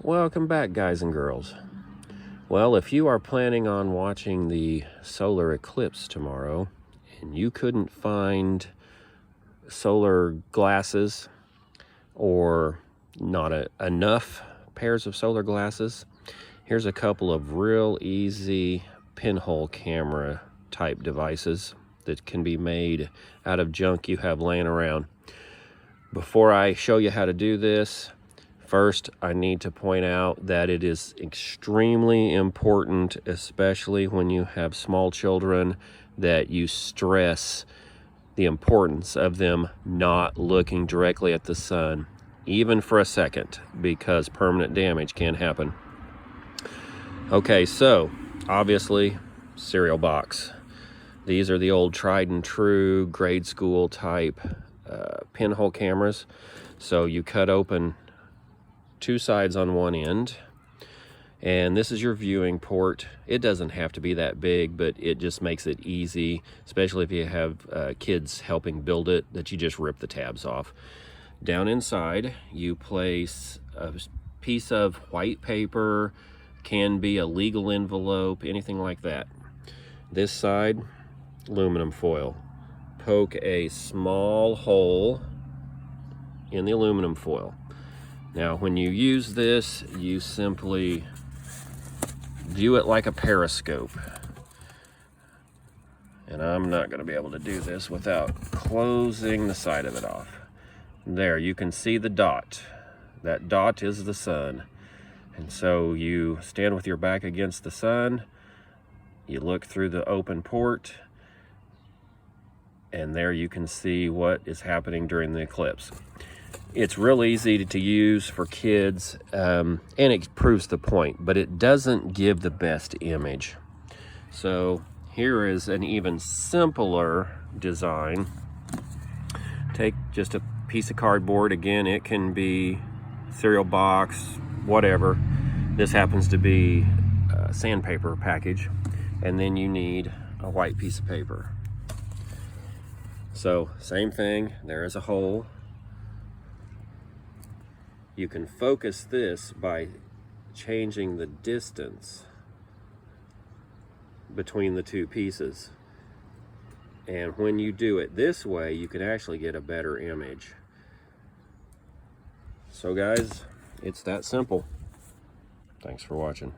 Welcome back, guys and girls. Well, if you are planning on watching the solar eclipse tomorrow and you couldn't find solar glasses or not enough pairs of solar glasses, here's a couple of real easy pinhole camera type devices that can be made out of junk you have laying around. Before I show you how to do this, first, I need to point out that it is extremely important, especially when you have small children, that you stress the importance of them not looking directly at the sun, even for a second, because permanent damage can happen. Okay, so obviously, cereal box. These are the old tried and true grade school type pinhole cameras. So you cut open two sides on one end, and this is your viewing port. It doesn't have to be that big, but it just makes it easy, especially if you have kids helping build it, that you just rip the tabs off. Down inside, you place a piece of white paper, can be a legal envelope, anything like that. This side, aluminum foil. Poke a small hole in the aluminum foil. Now, when you use this, you simply view it like a periscope. And I'm not going to be able to do this without closing the side of it off. There, you can see the dot. That dot is the sun. And so you stand with your back against the sun, you look through the open port, and there you can see what is happening during the eclipse. It's real easy to use for kids, and it proves the point, but it doesn't give the best image. So here is an even simpler design. Take just a piece of cardboard. Again, it can be cereal box, whatever. This happens to be a sandpaper package, and then you need a white piece of paper. So same thing, there is a hole. You can focus this by changing the distance between the two pieces. And when you do it this way, you can actually get a better image. So guys, it's that simple. Thanks for watching.